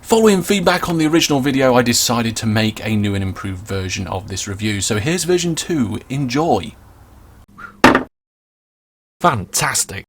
Following feedback on the original video, I decided to make a new and improved version of this review. So here's version 2. Enjoy. Fantastic.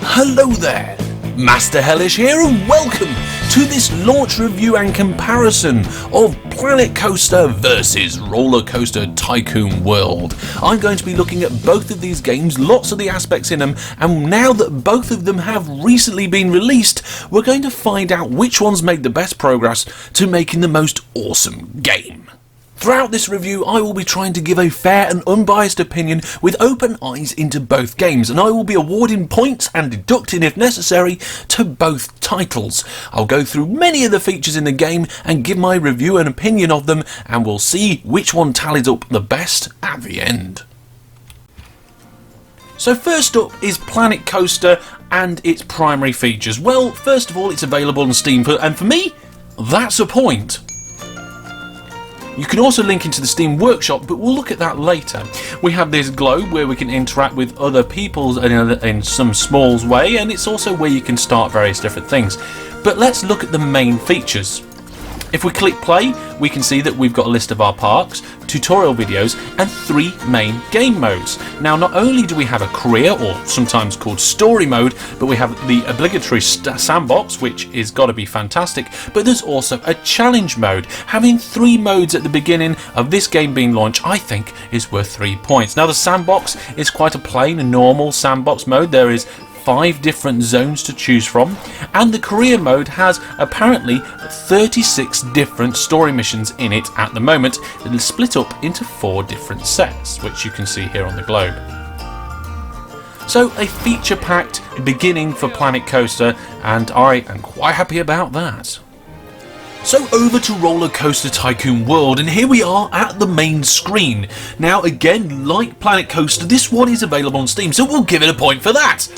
Hello there, Master Hellish here, and welcome to this launch review and comparison of Planet Coaster versus Rollercoaster Tycoon World. I'm going to be looking at both of these games, lots of the aspects in them, and now that both of them have recently been released, we're going to find out which one's made the best progress to making the most awesome game. Throughout this review, I will be trying to give a fair and unbiased opinion with open eyes into both games, and I will be awarding points and deducting if necessary to both titles. I'll go through many of the features in the game and give my review and opinion of them, and we'll see which one tallies up the best at the end. So first up is Planet Coaster and its primary features. Well, first of all, it's available on Steam, and for me, that's a point. You can also link into the Steam Workshop, but we'll look at that later. We have this globe where we can interact with other people in some small way, and it's also where you can start various different things. But let's look at the main features. If we click play, we can see that we've got a list of our parks, tutorial videos, and 3 main game modes. Now, not only do we have a career, or sometimes called story mode, but we have the obligatory sandbox, which is got to be fantastic, but there's also a challenge mode. Having 3 modes at the beginning of this game being launched, I think, is worth 3 points. Now, the sandbox is quite a plain and normal sandbox mode. There is 5 different zones to choose from, and the career mode has apparently 36 different story missions in it at the moment. It'll split up into 4 different sets, which you can see here on the globe. So a feature-packed beginning for Planet Coaster, and I am quite happy about that. So over to Rollercoaster Tycoon World, and here we are at the main screen. Now again, like Planet Coaster, this one is available on Steam, so we'll give it a point for that.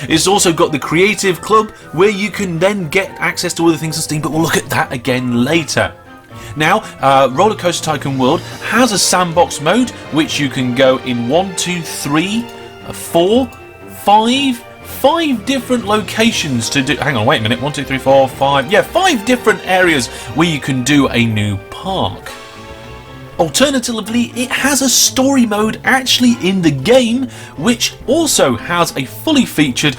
It's also got the Creative Club, where you can then get access to other things on Steam, but we'll look at that again later. Now, Rollercoaster Tycoon World has a sandbox mode, which you can go in 1, 2, 3, 4, 5 different locations to do. Hang on, wait a minute. 1, 2, 3, 4, 5. Yeah, 5 different areas where you can do a new park. Alternatively, it has a story mode actually in the game, which also has a fully featured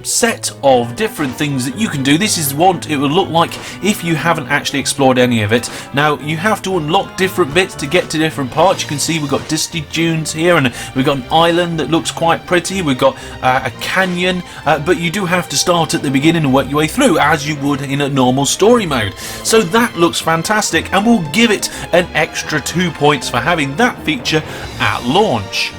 set of different things that you can do. This is what it will look like if you haven't actually explored any of it. Now, you have to unlock different bits to get to different parts. You can see we've got Disney Dunes here, and we've got an island that looks quite pretty. We've got a canyon, but you do have to start at the beginning and work your way through, as you would in a normal story mode. So that looks fantastic, and we'll give it an extra 2 points for having that feature at launch.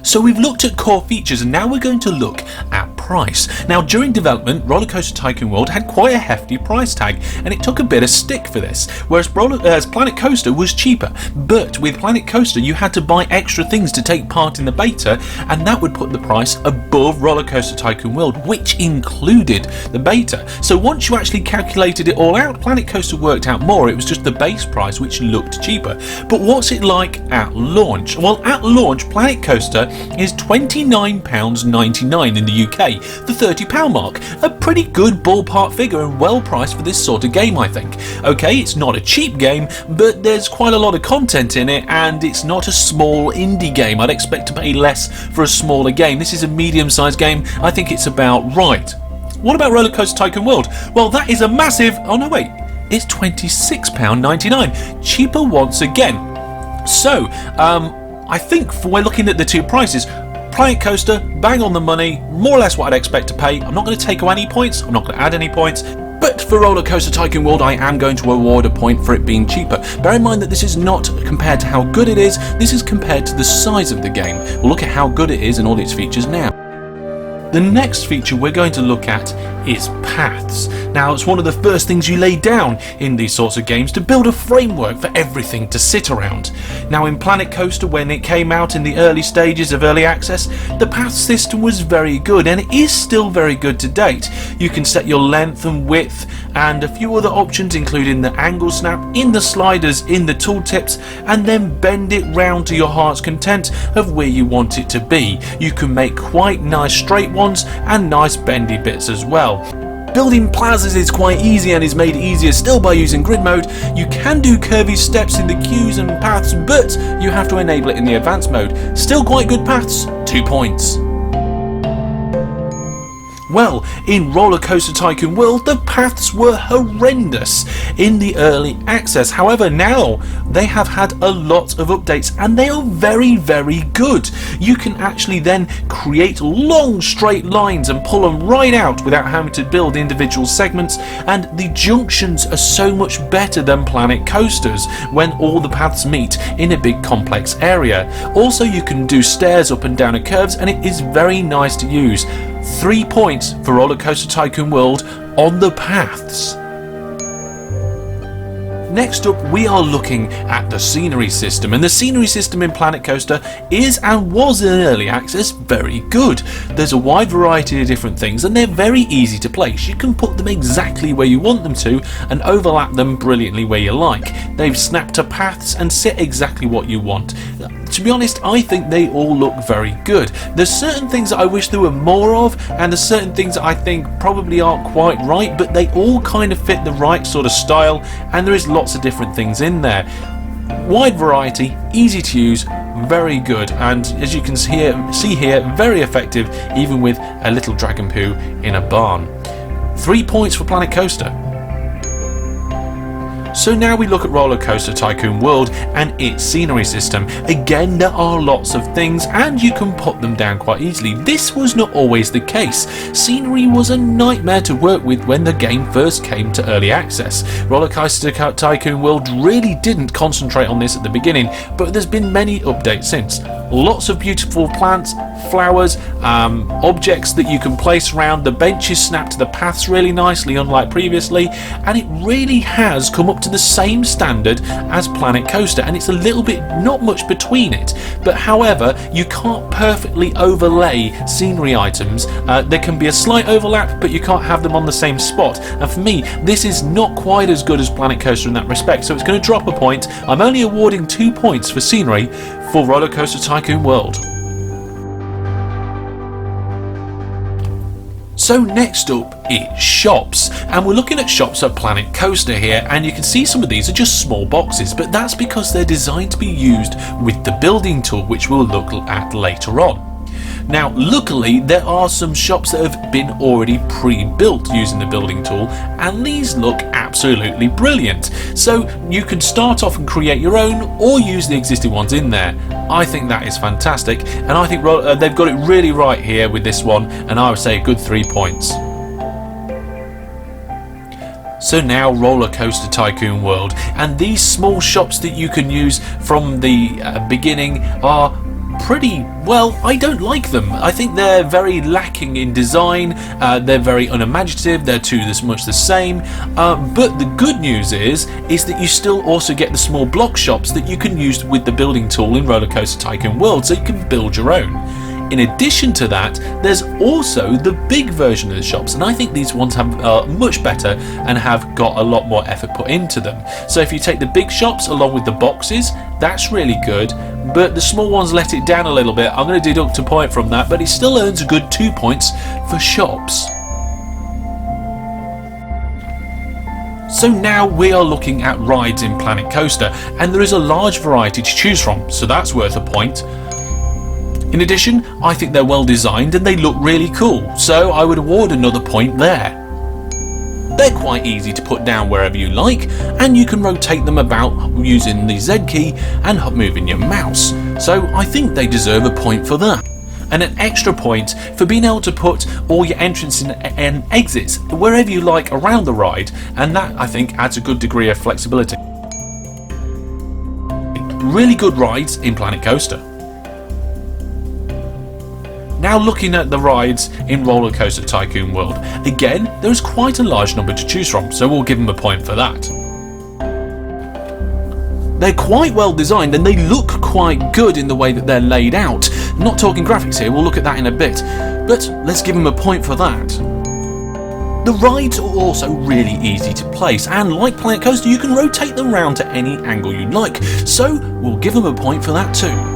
So we've looked at core features, and now we're going to look at price. Now, during development, Rollercoaster Tycoon World had quite a hefty price tag, and it took a bit of stick for this, whereas Planet Coaster was cheaper. But with Planet Coaster, you had to buy extra things to take part in the beta, and that would put the price above Rollercoaster Tycoon World, which included the beta. So once you actually calculated it all out, Planet Coaster worked out more. It was just the base price which looked cheaper. But what's it like at launch? Well, at launch, Planet Coaster is £29.99 in the UK, the £30 mark. A pretty good ballpark figure and well priced for this sort of game, I think. Okay, it's not a cheap game, but there's quite a lot of content in it, and it's not a small indie game. I'd expect to pay less for a smaller game. This is a medium-sized game. I think it's about right. What about Rollercoaster Tycoon World? Well, that is a massive... Oh no, wait. It's £26.99. Cheaper once again. So, I think we're looking at the 2 prices. Planet Coaster, bang on the money, more or less what I'd expect to pay. I'm not going to take away any points, I'm not going to add any points, but for Rollercoaster Tycoon World, I am going to award a point for it being cheaper. Bear in mind that this is not compared to how good it is, this is compared to the size of the game. We'll look at how good it is and all its features now. The next feature we're going to look at is paths. Now, it's one of the first things you lay down in these sorts of games to build a framework for everything to sit around. Now, in Planet Coaster, when it came out in the early stages of early access, the path system was very good, and it is still very good to date. You can set your length and width and a few other options, including the angle snap in the sliders in the tooltips, and then bend it round to your heart's content of where you want it to be. You can make quite nice straight ones and nice bendy bits as well. Building plazas is quite easy and is made easier still by using grid mode. You can do curvy steps in the queues and paths, but you have to enable it in the advanced mode. Still quite good paths, 2 points. Well, in Rollercoaster Tycoon World, the paths were horrendous in the early access. However, now they have had a lot of updates and they are very, very good. You can actually then create long straight lines and pull them right out without having to build individual segments, and the junctions are so much better than Planet Coasters when all the paths meet in a big complex area. Also, you can do stairs up and down curves, and it is very nice to use. 3 points for Rollercoaster Tycoon World on the paths. Next up, we are looking at the scenery system, and the scenery system in Planet Coaster is and was in early access very good. There's a wide variety of different things and they're very easy to place. You can put them exactly where you want them to and overlap them brilliantly where you like. They've snapped to paths and sit exactly what you want. To be honest, I think they all look very good. There's certain things that I wish there were more of, and there's certain things that I think probably aren't quite right, but they all kind of fit the right sort of style, and there is lots of different things in there. Wide variety, easy to use, very good, and as you can see here, very effective even with a little dragon poo in a barn. 3 points for Planet Coaster. So now we look at Rollercoaster Tycoon World and its scenery system. Again, there are lots of things and you can put them down quite easily. This was not always the case. Scenery was a nightmare to work with when the game first came to early access. Rollercoaster Tycoon World really didn't concentrate on this at the beginning, but there's been many updates since. Lots of beautiful plants, flowers, objects that you can place around. The benches snap to the paths really nicely, unlike previously, and it really has come up to the same standard as Planet Coaster, and it's a little bit not much between it, but however you can't perfectly overlay scenery items. There can be a slight overlap, but you can't have them on the same spot, and for me this is not quite as good as Planet Coaster in that respect, so it's going to drop a point. I'm only awarding 2 points for scenery for Rollercoaster Tycoon World. So next up is shops, and we're looking at shops at Planet Coaster here, and you can see some of these are just small boxes, but that's because they're designed to be used with the building tool, which we'll look at later on. Now, luckily there are some shops that have been already pre-built using the building tool, and these look absolutely brilliant. So you can start off and create your own or use the existing ones in there. I think that is fantastic, and I think they've got it really right here with this one, and I would say a good 3 points. So now Rollercoaster Tycoon World, and these small shops that you can use from the beginning are pretty, well, I don't like them. I think they're very lacking in design, they're very unimaginative, they're too much the same, but the good news is that you still also get the small block shops that you can use with the building tool in Rollercoaster Tycoon World, so you can build your own. In addition to that, there's also the big version of the shops, and I think these ones are much better and have got a lot more effort put into them. So if you take the big shops along with the boxes, that's really good, but the small ones let it down a little bit. I'm going to deduct a point from that, but it still earns a good 2 points for shops. So now we are looking at rides in Planet Coaster, and there is a large variety to choose from, so that's worth a point. In addition, I think they're well designed and they look really cool, so I would award another point there. They're quite easy to put down wherever you like, and you can rotate them about using the Z key and moving your mouse, so I think they deserve a point for that. And an extra point for being able to put all your entrances and exits wherever you like around the ride, and that I think adds a good degree of flexibility. Really good rides in Planet Coaster. Now looking at the rides in Rollercoaster Tycoon World, again there is quite a large number to choose from, so we'll give them a point for that. They're quite well designed and they look quite good in the way that they're laid out. Not talking graphics here, we'll look at that in a bit, but let's give them a point for that. The rides are also really easy to place, and like Planet Coaster you can rotate them around to any angle you'd like, so we'll give them a point for that too.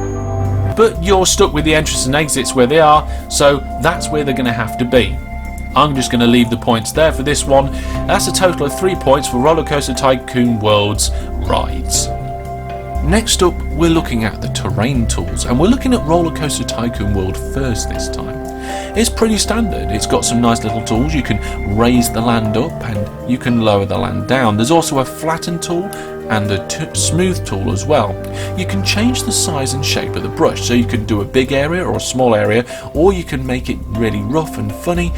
But you're stuck with the entrances and exits where they are, so that's where they're going to have to be. I'm just going to leave the points there for this one. That's a total of 3 points for Rollercoaster Tycoon World's rides. Next up, we're looking at the terrain tools, and we're looking at Rollercoaster Tycoon World first this time. It's pretty standard. It's got some nice little tools. You can raise the land up and you can lower the land down. There's also a flatten tool and a smooth tool as well. You can change the size and shape of the brush, so you can do a big area or a small area, or you can make it really rough and funny,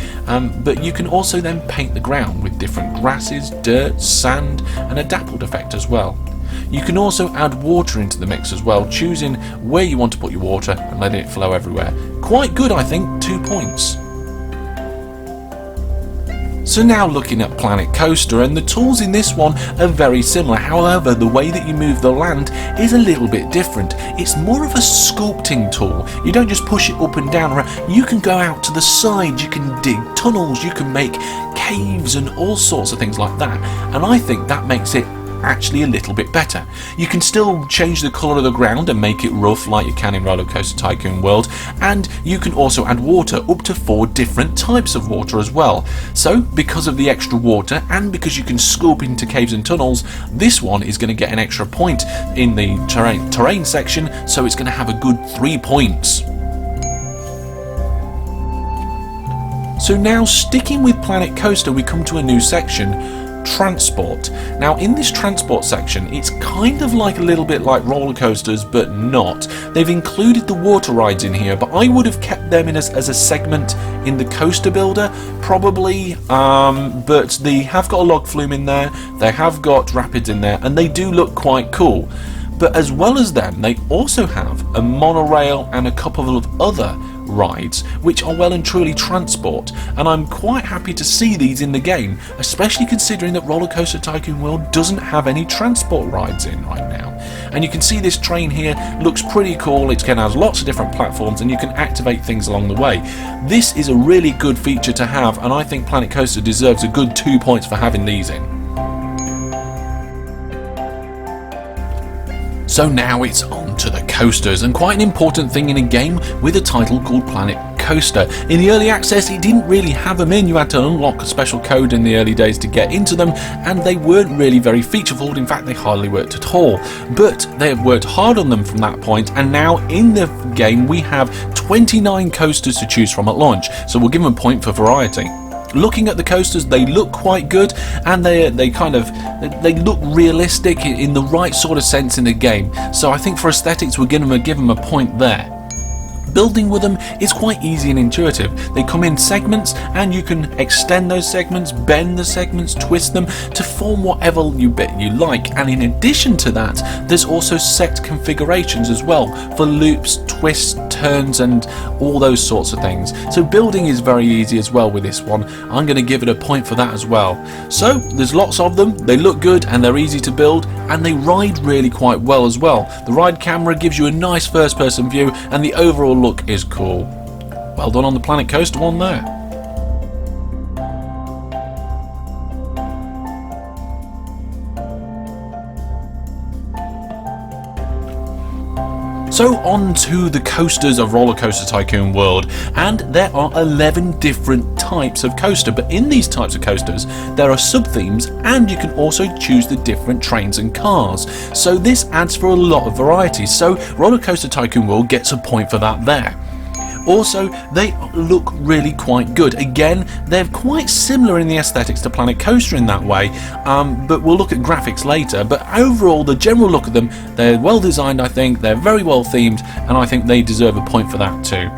but you can also then paint the ground with different grasses, dirt, sand and a dappled effect as well. You can also add water into the mix as well, choosing where you want to put your water and letting it flow everywhere. Quite good, I think, 2 points. So now looking at Planet Coaster, and the tools in this one are very similar, however the way that you move the land is a little bit different. It's more of a sculpting tool. You don't just push it up and down, you can go out to the side, you can dig tunnels, you can make caves and all sorts of things like that, and I think that makes it actually a little bit better. You can still change the colour of the ground and make it rough like you can in Rollercoaster Tycoon World, and you can also add water, up to 4 different types of water as well. So because of the extra water and because you can sculpt into caves and tunnels, this one is going to get an extra point in the terrain section, so it's going to have a good 3 points. So now sticking with Planet Coaster, we come to a new section, transport. Now in this transport section, it's kind of like a little bit like roller coasters, but not. They've included the water rides in here, but I would have kept them in as a segment in the coaster builder probably, but they have got a log flume in there, they have got rapids in there, and they do look quite cool. But as well as them, they also have a monorail and a couple of other rides which are well and truly transport, and I'm quite happy to see these in the game, especially considering that Rollercoaster Tycoon World doesn't have any transport rides in right now. And you can see this train here looks pretty cool. It has lots of different platforms and you can activate things along the way. This is a really good feature to have, and I think Planet Coaster deserves a good 2 points for having these in. So now it's on to the coasters, and quite an important thing in a game with a title called Planet Coaster. In the early access it didn't really have them in, you had to unlock a special code in the early days to get into them, and they weren't really very featureful. In fact, they hardly worked at all, but they have worked hard on them from that point, and now in the game we have 29 coasters to choose from at launch, so we'll give them a point for variety. Looking at the coasters, they look quite good, and they look realistic in the right sort of sense in the game. So I think for aesthetics, we're going to give them a point there. Building with them is quite easy and intuitive. They come in segments and you can extend those segments, bend the segments, twist them to form whatever you like. And in addition to that, there's also set configurations as well for loops, twists, turns and all those sorts of things. So building is very easy as well with this one. I'm going to give it a point for that as well. So there's lots of them, they look good and they're easy to build, and they ride really quite well as well. The ride camera gives you a nice first person view and the overall look is cool. Well done on the Planet Coaster one there. So on to the coasters of Rollercoaster Tycoon World, and there are 11 different types of coaster, but in these types of coasters there are sub-themes and you can also choose the different trains and cars, so this adds for a lot of variety, so Rollercoaster Tycoon World gets a point for that there. Also, they look really quite good. Again, they're quite similar in the aesthetics to Planet Coaster in that way, but we'll look at graphics later. But overall, the general look of them, they're well designed, I think, they're very well themed, and I think they deserve a point for that too.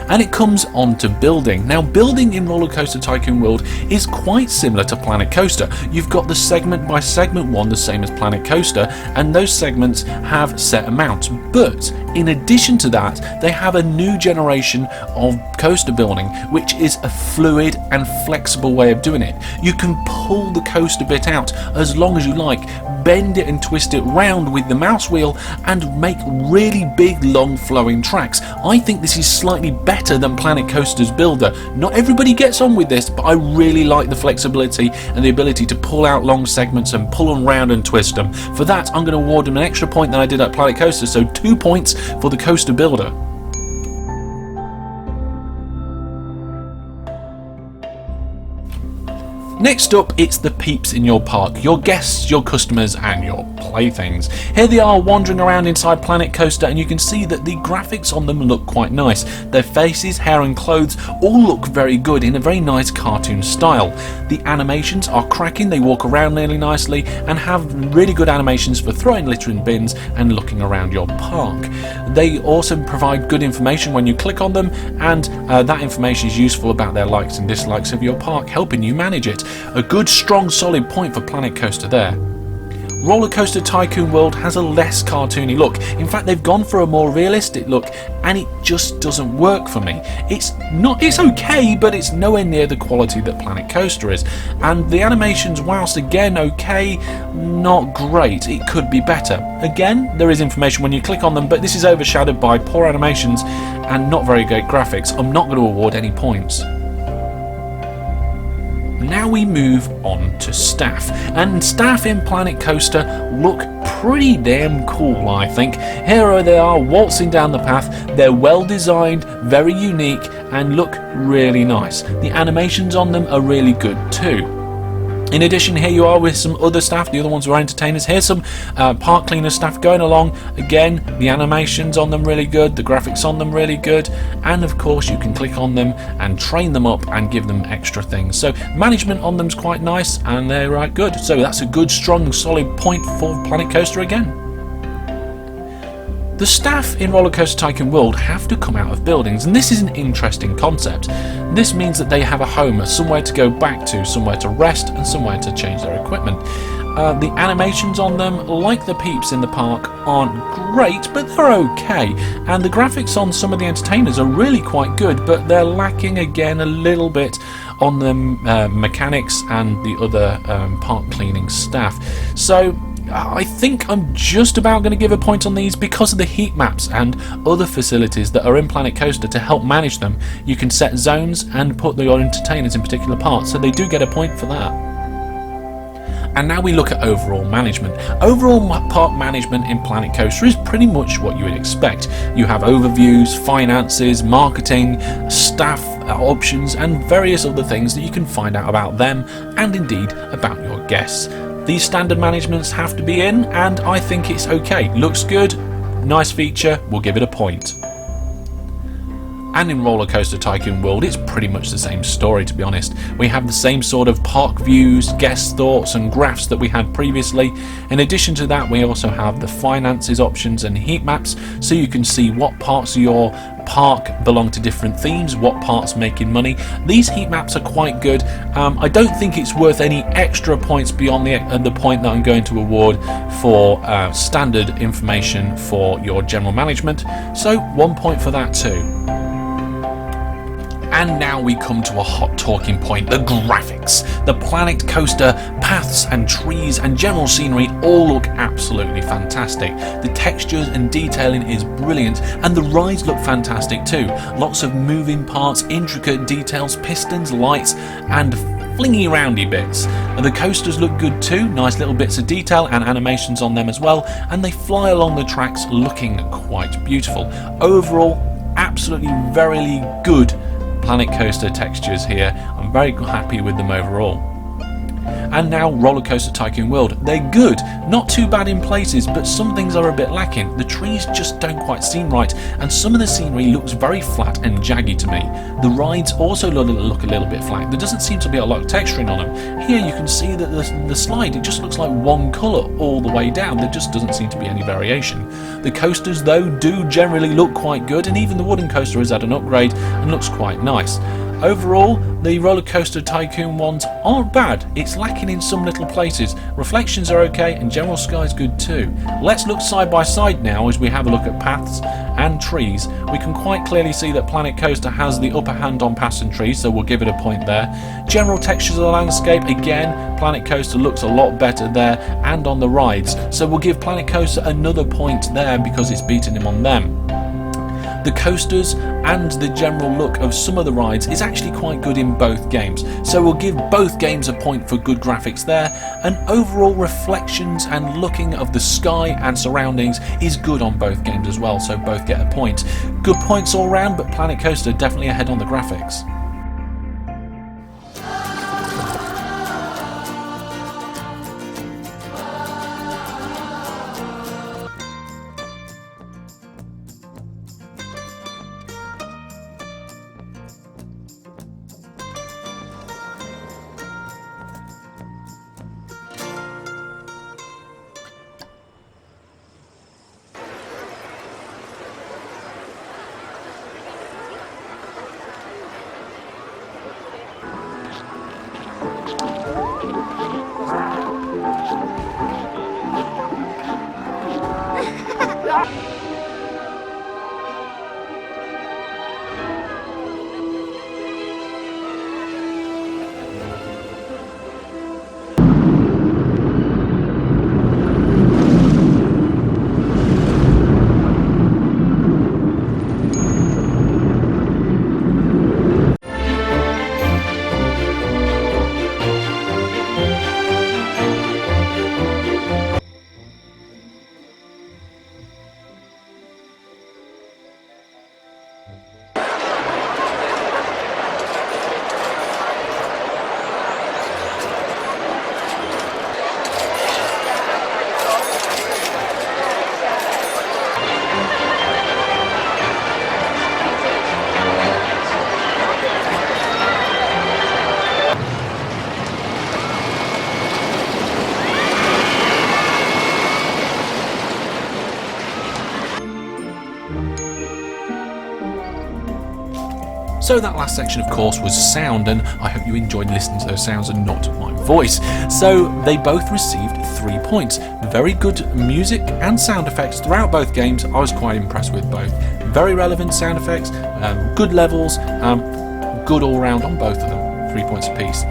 and it comes on to building. Now, building in Rollercoaster Tycoon World is quite similar to Planet Coaster. You've got the segment by segment one, the same as Planet Coaster, and those segments have set amounts. But in addition to that, they have a new generation of coaster building, which is a fluid and flexible way of doing it. You can pull the coaster bit out as long as you like, bend it and twist it round with the mouse wheel, and make really big, long flowing tracks. I think this is slightly better than Planet Coaster's builder. Not everybody gets on with this, but I really like the flexibility and the ability to pull out long segments and pull them round and twist them. For that, I'm going to award them an extra point than I did at Planet Coaster, so 2 points for the coaster builder. Next up, it's the peeps in your park, your guests, your customers and your playthings. Here they are wandering around inside Planet Coaster, and you can see that the graphics on them look quite nice. Their faces, hair and clothes all look very good in a very nice cartoon style. The animations are cracking, they walk around really nicely and have really good animations for throwing litter in bins and looking around your park. They also provide good information when you click on them, and that information is useful about their likes and dislikes of your park, helping you manage it. A good, strong, solid point for Planet Coaster there. Rollercoaster Tycoon World has a less cartoony look. In fact, they've gone for a more realistic look, and it just doesn't work for me. It's okay, but it's nowhere near the quality that Planet Coaster is. And the animations, whilst again okay, not great. It could be better. Again, there is information when you click on them, but this is overshadowed by poor animations and not very great graphics. I'm not going to award any points. Now we move on to staff, and staff in Planet Coaster look pretty damn cool, I think. Here they are waltzing down the path. They're well designed, very unique, and look really nice. The animations on them are really good too. In addition, here you are with some other staff, the other ones were entertainers. Here's some park cleaner staff going along. Again, the animations on them really good, the graphics on them really good, and of course you can click on them and train them up and give them extra things. So management on them's quite nice, and they're right good. So that's a good, strong, solid point for Planet Coaster again. The staff in Rollercoaster Tycoon World have to come out of buildings, and this is an interesting concept. This means that they have a home, somewhere to go back to, somewhere to rest, and somewhere to change their equipment. The animations on them, like the peeps in the park, aren't great, but they're okay. And the graphics on some of the entertainers are really quite good, but they're lacking again a little bit on the mechanics and the other park cleaning staff. So I think I'm just about going to give a point on these because of the heat maps and other facilities that are in Planet Coaster to help manage them. You can set zones and put your entertainers in particular parts, so they do get a point for that. And now we look at overall management. Overall park management in Planet Coaster is pretty much what you would expect. You have overviews, finances, marketing, staff options, and various other things that you can find out about them and indeed about your guests. These standard managements have to be in, and I think it's okay. Looks good, nice feature, we'll give it a point. And in Rollercoaster Tycoon World, it's pretty much the same story, to be honest. We have the same sort of park views, guest thoughts and graphs that we had previously. In addition to that, we also have the finances options and heat maps, so you can see what parts of your park belong to different themes, what parts making money. These heat maps are quite good. I don't think it's worth any extra points beyond the point that I'm going to award for standard information for your general management, so 1 point for that too. And now we come to a hot talking point, the graphics. The Planet Coaster paths and trees and general scenery all look absolutely fantastic. The textures and detailing is brilliant, and the rides look fantastic too. Lots of moving parts, intricate details, pistons, lights and flingy roundy bits. And the coasters look good too, nice little bits of detail and animations on them as well, and they fly along the tracks looking quite beautiful. Overall, absolutely very good Planet Coaster textures here. I'm very happy with them overall. and now Rollercoaster Tycoon World. They're good, not too bad in places, but some things are a bit lacking. The trees just don't quite seem right, and some of the scenery looks very flat and jaggy to me. The rides also look a little bit flat. There doesn't seem to be a lot of texturing on them. Here you can see that the slide, it just looks like one colour all the way down. There just doesn't seem to be any variation. The coasters though do generally look quite good, and even the wooden coaster has had an upgrade and looks quite nice. Overall, the Rollercoaster Tycoon ones aren't bad. It's lacking in some little places. Reflections are okay and general sky's good too. Let's look side by side now as we have a look at paths and trees. We can quite clearly see that Planet Coaster has the upper hand on paths and trees, so we'll give it a point there. General textures of the landscape, again, Planet Coaster looks a lot better there, and on the rides, so we'll give Planet Coaster another point there because it's beaten him on them. The coasters and the general look of some of the rides is actually quite good in both games, so we'll give both games a point for good graphics there, and overall reflections and looking of the sky and surroundings is good on both games as well, so both get a point. Good points all round, but Planet Coaster definitely ahead on the graphics. So that last section of course was sound, and I hope you enjoyed listening to those sounds and not my voice. So they both received 3 points. Very good music and sound effects throughout both games. I was quite impressed with both. Very relevant sound effects, good levels, good all round on both of them. 3 points apiece.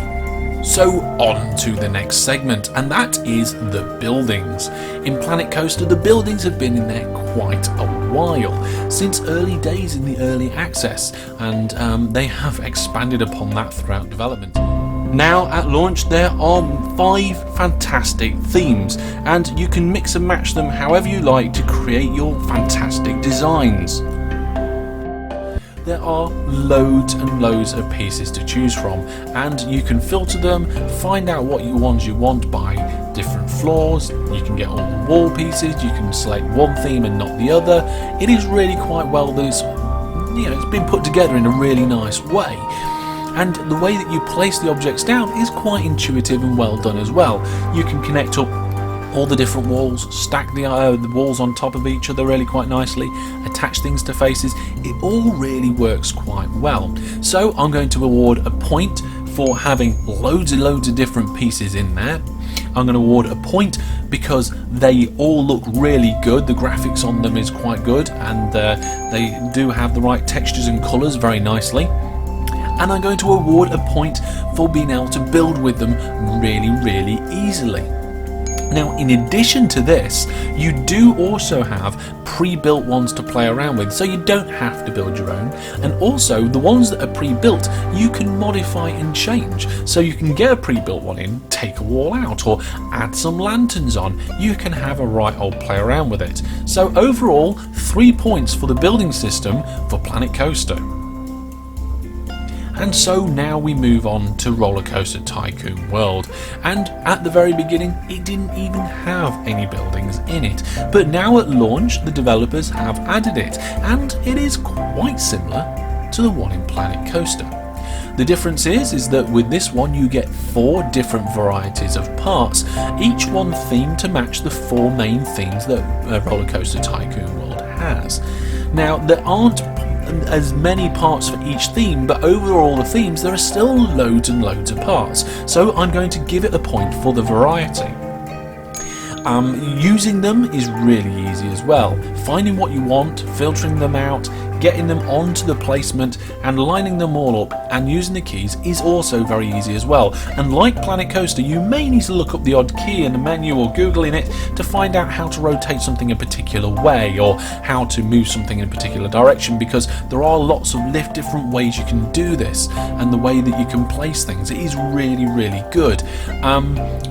So on to the next segment, and that is the buildings. In Planet Coaster, the buildings have been in there quite a while, since early days in the early access, and they have expanded upon that throughout development. Now at launch there are 5 fantastic themes, and you can mix and match them however you like to create your fantastic designs. There are loads and loads of pieces to choose from, and you can filter them, find out what ones you want by different floors. You can get all the wall pieces, you can select one theme and not the other. It is really quite well, it's been put together in a really nice way. And the way that you place the objects down is quite intuitive and well done as well. You can connect up all the different walls, stack the walls on top of each other really quite nicely, attach things to faces. It all really works quite well. So I'm going to award a point for having loads and loads of different pieces in there. I'm going to award a point because they all look really good. The graphics on them is quite good, and they do have the right textures and colours very nicely. And I'm going to award a point for being able to build with them really, really easily. Now, in addition to this, you do also have pre-built ones to play around with, so you don't have to build your own. And also, the ones that are pre-built, you can modify and change. So you can get a pre-built one in, take a wall out, or add some lanterns on. You can have a right old play around with it. So overall, 3 points for the building system for Planet Coaster. And so now we move on to Rollercoaster Tycoon World, and at the very beginning it didn't even have any buildings in it, but now at launch the developers have added it, and it is quite similar to the one in Planet Coaster. The difference is that with this one you get 4 different varieties of parts, each one themed to match the 4 main themes that Rollercoaster Tycoon World has. Now there aren't as many parts for each theme, but over all the themes there are still loads and loads of parts, so I'm going to give it a point for the variety. Using them is really easy as well. Finding what you want, filtering them out, getting them onto the placement and lining them all up and using the keys is also very easy as well. And like Planet Coaster, you may need to look up the odd key in the menu or Googling it to find out how to rotate something a particular way or how to move something in a particular direction, because there are lots of different ways you can do this, and the way that you can place things, it is really, really good.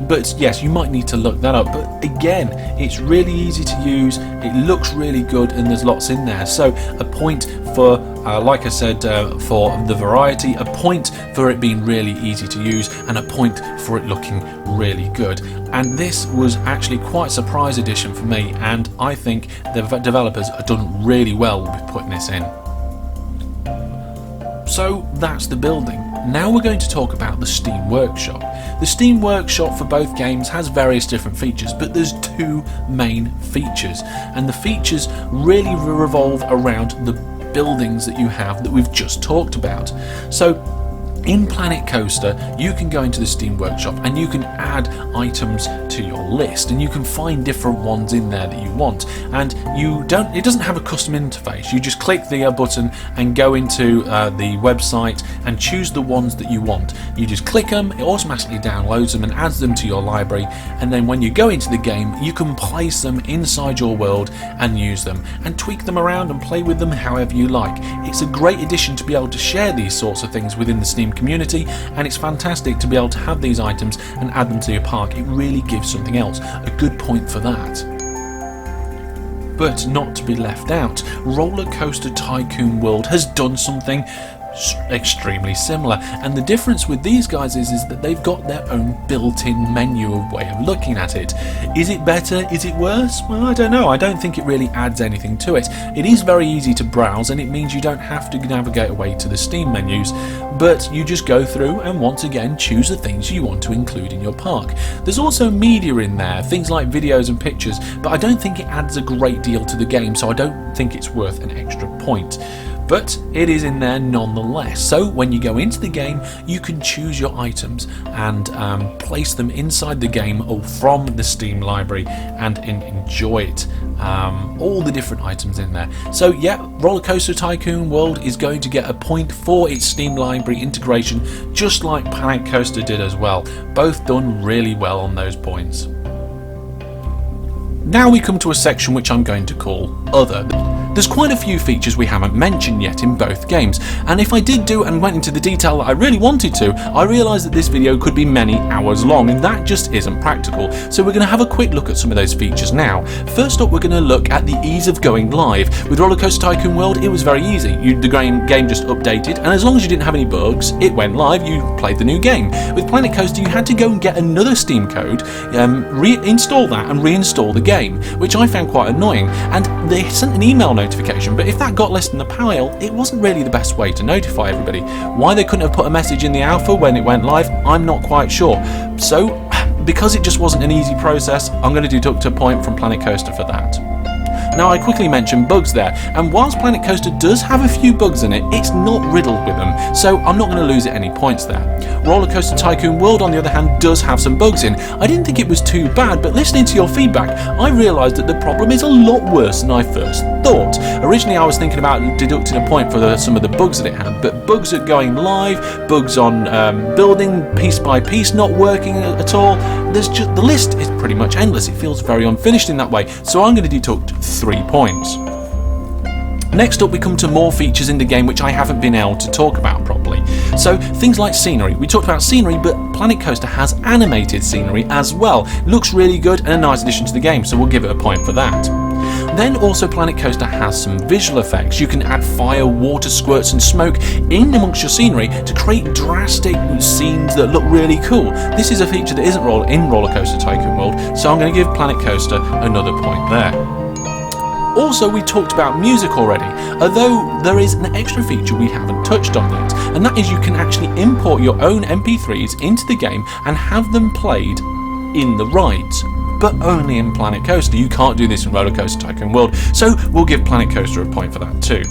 But yes, you might need to look that up, but again, it's really easy to use, it looks really good, and there's lots in there. So a point for, like I said, for the variety, a point for it being really easy to use, and a point for it looking really good. And this was actually quite a surprise addition for me, and I think the developers have done really well with putting this in. So that's the building. Now we're going to talk about the Steam Workshop. The Steam Workshop for both games has various different features, but there's 2 main features, and the features really revolve around the buildings that you have that we've just talked about. So in Planet Coaster, you can go into the Steam Workshop and you can add items to your list, and you can find different ones in there that you want. And it doesn't have a custom interface. You just click the button and go into the website and choose the ones that you want. You just click them, it automatically downloads them and adds them to your library. And then when you go into the game, you can place them inside your world and use them and tweak them around and play with them however you like. It's a great addition to be able to share these sorts of things within the Steam community, and it's fantastic to be able to have these items and add them to your park. It really gives something else. A good point for that. But not to be left out, Rollercoaster Tycoon World has done something extremely similar, and the difference with these guys is that they've got their own built-in menu of way of looking at it. Is it better? Is it worse? Well, I don't know. I don't think it really adds anything to it. It is very easy to browse, and it means you don't have to navigate away to the Steam menus, but you just go through and once again choose the things you want to include in your park. There's also media in there, things like videos and pictures, but I don't think it adds a great deal to the game, so I don't think it's worth an extra point. But it is in there nonetheless. So when you go into the game, you can choose your items and place them inside the game or from the Steam library and enjoy it. All the different items in there. So yeah, Rollercoaster Tycoon World is going to get a point for its Steam library integration, just like Planet Coaster did as well. Both done really well on those points. Now we come to a section which I'm going to call Other. There's quite a few features we haven't mentioned yet in both games, and if I did do and went into the detail that I really wanted to, I realised that this video could be many hours long, and that just isn't practical. So we're going to have a quick look at some of those features now. First up, we're going to look at the ease of going live. With Rollercoaster Tycoon World, it was very easy. The game just updated, and as long as you didn't have any bugs, it went live, you played the new game. With Planet Coaster, you had to go and get another Steam code, reinstall that and reinstall the game, which I found quite annoying, and they sent an email notification, but if that got lost in the pile, it wasn't really the best way to notify everybody. Why they couldn't have put a message in the alpha when it went live, I'm not quite sure. So, because it just wasn't an easy process, I'm going to deduct a point from Planet Coaster for that. Now, I quickly mentioned bugs there, and whilst Planet Coaster does have a few bugs in it, it's not riddled with them, so I'm not going to lose it any points there. Rollercoaster Tycoon World, on the other hand, does have some bugs in. I didn't think it was too bad, but listening to your feedback, I realised that the problem is a lot worse than I first thought. Originally, I was thinking about deducting a point for some of the bugs that it had, but bugs at going live, bugs on building piece by piece not working at all, the list is pretty much endless. It feels very unfinished in that way, so I'm going to deduct 3 points. Next up, we come to more features in the game which I haven't been able to talk about properly. So things like scenery, we talked about scenery, but Planet Coaster has animated scenery as well. Looks really good and a nice addition to the game, so we'll give it a point for that. Then also Planet Coaster has some visual effects. You can add fire, water squirts and smoke in amongst your scenery to create drastic scenes that look really cool. This is a feature that isn't in Rollercoaster Tycoon World, so I'm going to give Planet Coaster another point there. Also, we talked about music already, although there is an extra feature we haven't touched on yet, and that is you can actually import your own MP3s into the game and have them played in the rides, but only in Planet Coaster. You can't do this in Rollercoaster Tycoon World, so we'll give Planet Coaster a point for that too.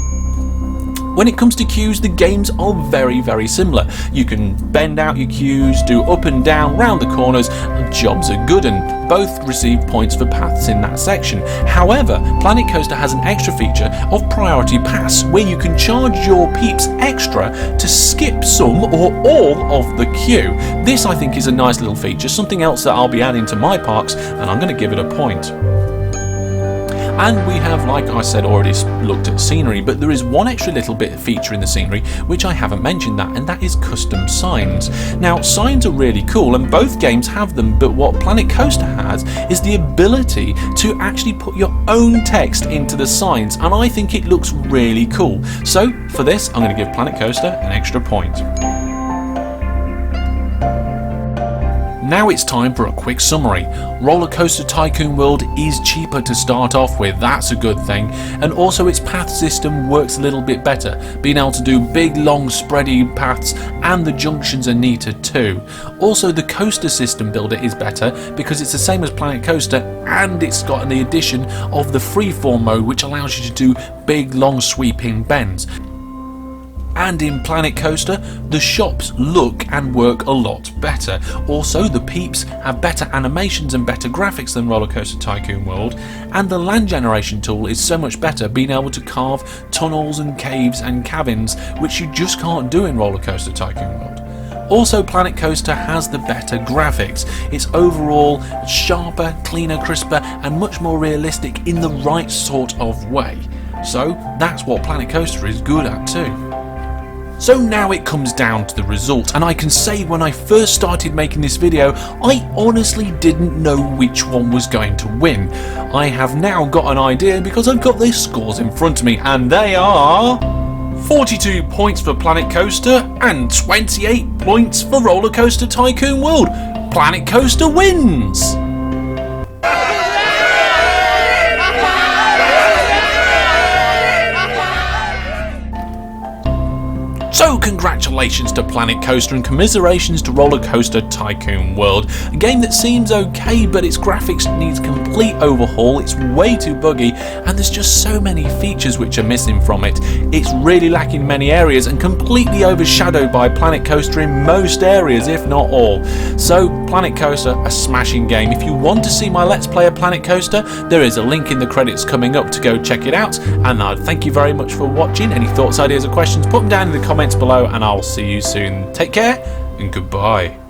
When it comes to queues, the games are very similar. You can bend out your queues, do up and down, round the corners, jobs are good, and both receive points for paths in that section. However, Planet Coaster has an extra feature of Priority Pass, where you can charge your peeps extra to skip some or all of the queue. This, I think, is a nice little feature, something else that I'll be adding to my parks, and I'm going to give it a point. And we have, like I said, already looked at scenery, but there is one extra little bit of feature in the scenery which I haven't mentioned, and that is custom signs. Now, signs are really cool and both games have them, but what Planet Coaster has is the ability to actually put your own text into the signs, and I think it looks really cool. So for this, I'm going to give Planet Coaster an extra point. Now it's time for a quick summary. Rollercoaster Tycoon World is cheaper to start off with, that's a good thing, and also its path system works a little bit better, being able to do big long spready paths, and the junctions are neater too. Also, the coaster system builder is better because it's the same as Planet Coaster, and it's got the addition of the freeform mode, which allows you to do big long sweeping bends. And in Planet Coaster, the shops look and work a lot better. Also, the peeps have better animations and better graphics than Rollercoaster Tycoon World, and the land generation tool is so much better, being able to carve tunnels and caves and cabins, which you just can't do in Rollercoaster Tycoon World. Also, Planet Coaster has the better graphics. It's overall sharper, cleaner, crisper, and much more realistic in the right sort of way. So that's what Planet Coaster is good at too. So now it comes down to the result, and I can say when I first started making this video, I honestly didn't know which one was going to win. I have now got an idea because I've got their scores in front of me, and they are 42 points for Planet Coaster and 28 points for Rollercoaster Tycoon World. Planet Coaster wins! So congratulations to Planet Coaster and commiserations to Rollercoaster Tycoon World. A game that seems okay, but its graphics needs complete overhaul, it's way too buggy, and there's just so many features which are missing from it. It's really lacking many areas and completely overshadowed by Planet Coaster in most areas, if not all. So Planet Coaster, a smashing game. If you want to see my Let's Play of Planet Coaster, there is a link in the credits coming up to go check it out, and I'd thank you very much for watching. Any thoughts, ideas or questions, put them down in the comments below, and I'll see you soon. Take care and goodbye.